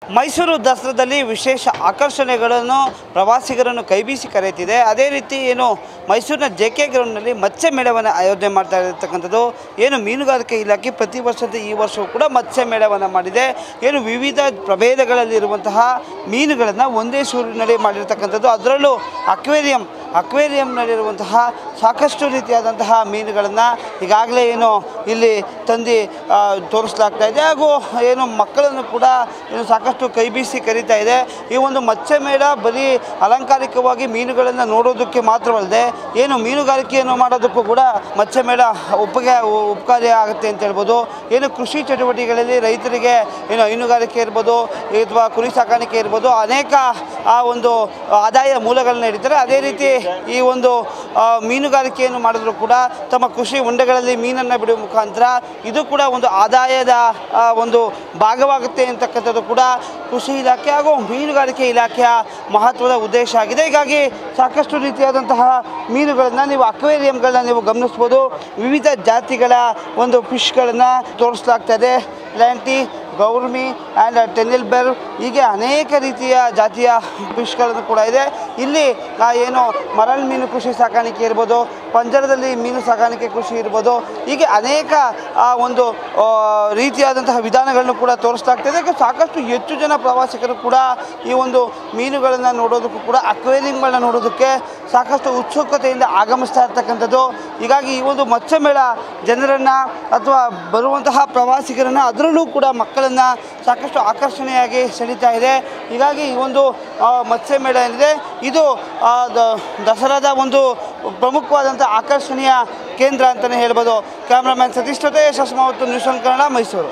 ಮೈಸೂರು ದಸರಾದಲ್ಲಿ ವಿಶೇಷ ಆಕರ್ಷಣೆಗಳನ್ನು ಪ್ರವಾಸಿಗರನ್ನು ಕೈಬೀಸಿ ಕರೆಯುತ್ತಿದೆ. ಅದೇ ರೀತಿ ಏನು ಮೈಸೂರಿನ JK ಗ್ರೌಂಡ್ನಲ್ಲಿ ಮತ್ಸ್ಯ ಮೇಳವನ್ನು ಆಯೋಜನೆ ಮಾಡ್ತಾ ಇರತಕ್ಕಂಥದ್ದು. ಏನು ಮೀನುಗಾರಿಕೆ ಇಲಾಖೆ ಪ್ರತಿ ವರ್ಷದ ಈ ವರ್ಷವೂ ಕೂಡ ಮತ್ಸ್ಯ ಮೇಳವನ್ನು ಮಾಡಿದೆ. ಏನು ವಿವಿಧ ಪ್ರಭೇದಗಳಲ್ಲಿರುವಂತಹ ಮೀನುಗಳನ್ನು ಒಂದೇ ಸೂರಿನಲ್ಲಿ ಮಾಡಿರ್ತಕ್ಕಂಥದ್ದು. ಅದರಲ್ಲೂ ಅಕ್ವೇರಿಯಂನಲ್ಲಿರುವಂತಹ ಸಾಕಷ್ಟು ರೀತಿಯಾದಂತಹ ಮೀನುಗಳನ್ನು ಈಗಾಗಲೇ ಏನು ಇಲ್ಲಿ ತಂದು ತೋರಿಸಲಾಗ್ತಾ ಇದೆ. ಹಾಗೂ ಏನು ಮಕ್ಕಳನ್ನು ಕೂಡ ಏನು ಸಾಕಷ್ಟು ಕೈಬೀಸಿ ಕರೀತಾ ಇದೆ. ಈ ಒಂದು ಮತ್ಸ್ಯ ಮೇಳ ಬರೀ ಅಲಂಕಾರಿಕವಾಗಿ ಮೀನುಗಳನ್ನು ನೋಡೋದಕ್ಕೆ ಮಾತ್ರವಲ್ಲದೆ ಏನು ಮೀನುಗಾರಿಕೆಯನ್ನು ಮಾಡೋದಕ್ಕೂ ಕೂಡ ಮತ್ಸ್ಯ ಮೇಳ ಉಪಕಾರಿ ಆಗುತ್ತೆ ಅಂತ ಹೇಳ್ಬೋದು. ಏನು ಕೃಷಿ ಚಟುವಟಿಕೆಗಳಲ್ಲಿ ರೈತರಿಗೆ ಏನು ಹೈನುಗಾರಿಕೆ ಇರ್ಬೋದು ಅಥವಾ ಕುರಿ ಸಾಕಾಣಿಕೆ ಇರ್ಬೋದು, ಅನೇಕ ಆ ಒಂದು ಆದಾಯ ಮೂಲಗಳನ್ನ ಹಿಡಿತಾರೆ. ಅದೇ ರೀತಿ ಈ ಒಂದು ಮೀನುಗಾರಿಕೆಯನ್ನು ಮಾಡಿದ್ರು ಕೂಡ ತಮ್ಮ ಕೃಷಿ ಹೊಂಡಗಳಲ್ಲಿ ಮೀನನ್ನು ಬಿಡುವ ಮುಖಾಂತರ ಇದು ಕೂಡ ಒಂದು ಆದಾಯದ ಒಂದು ಭಾಗವಾಗುತ್ತೆ ಅಂತಕ್ಕಂಥದ್ದು ಕೂಡ ಕೃಷಿ ಇಲಾಖೆ ಹಾಗೂ ಮೀನುಗಾರಿಕೆ ಇಲಾಖೆಯ ಮಹತ್ವದ ಉದ್ದೇಶ ಆಗಿದೆ. ಹೀಗಾಗಿ ಸಾಕಷ್ಟು ರೀತಿಯಾದಂತಹ ಮೀನುಗಳನ್ನು ನೀವು ಅಕ್ವೇರಿಯಂಗಳನ್ನ ನೀವು ಗಮನಿಸ್ಬೋದು. ವಿವಿಧ ಜಾತಿಗಳ ಒಂದು ಫಿಶ್ಗಳನ್ನು ತೋರಿಸಲಾಗ್ತದೆ. ಲ್ಯಾಂಟಿ, ಗೌರ್ಮಿ ಆ್ಯಂಡ್ ಟೆನಿಲ್ ಬೆರ್ ಹೀಗೆ ಅನೇಕ ರೀತಿಯ ಜಾತಿಯ ಫಿಶ್ಗಳನ್ನು ಕೂಡ ಇದೆ. ಇಲ್ಲಿ ಏನು ಮರಳು ಮೀನು ಕೃಷಿ ಸಾಕಾಣಿಕೆ ಇರ್ಬೋದು, ಪಂಜರದಲ್ಲಿ ಮೀನು ಸಾಕಾಣಿಕೆ ಕೃಷಿ ಇರ್ಬೋದು, ಹೀಗೆ ಅನೇಕ ಒಂದು ರೀತಿಯಾದಂತಹ ವಿಧಾನಗಳನ್ನು ಕೂಡ ತೋರಿಸಲಾಗ್ತದೆ. ಸಾಕಷ್ಟು ಹೆಚ್ಚು ಜನ ಪ್ರವಾಸಿಗರು ಕೂಡ ಈ ಒಂದು ಮೀನುಗಳನ್ನು ನೋಡೋದಕ್ಕೂ ಕೂಡ ಅಕ್ವೇರಿಯಂಗಳನ್ನ ನೋಡೋದಕ್ಕೆ ಸಾಕಷ್ಟು ಉತ್ಸುಕತೆಯಿಂದ ಆಗಮಿಸ್ತಾ ಇರ್ತಕ್ಕಂಥದ್ದು. ಹೀಗಾಗಿ ಈ ಒಂದು ಮತ್ಸ್ಯ ಮೇಳ ಜನರನ್ನು ಅಥವಾ ಬರುವಂತಹ ಪ್ರವಾಸಿಗರನ್ನು ಅದರಲ್ಲೂ ಕೂಡ ಮಕ್ಕಳನ್ನು ಸಾಕಷ್ಟು ಆಕರ್ಷಣೆಯಾಗಿ ಸೆಳೀತಾ ಇದೆ. ಹೀಗಾಗಿ ಈ ಒಂದು ಮತ್ಸ್ಯ ಮೇಳ ಏನಿದೆ ಇದು ದಸರಾದ ಒಂದು ಪ್ರಮುಖವಾದಂಥ ಆಕರ್ಷಣೆಯ ಕೇಂದ್ರ ಅಂತಲೇ ಹೇಳ್ಬೋದು. ಕ್ಯಾಮ್ರಾಮ್ಯಾನ್ ಸತೀಶ್ ಜೊತೆ ಯಶಸ್ವಿ ಮತ್ತು ನ್ಯೂಸ್ ಒನ್ ಕನ್ನಡ, ಮೈಸೂರು.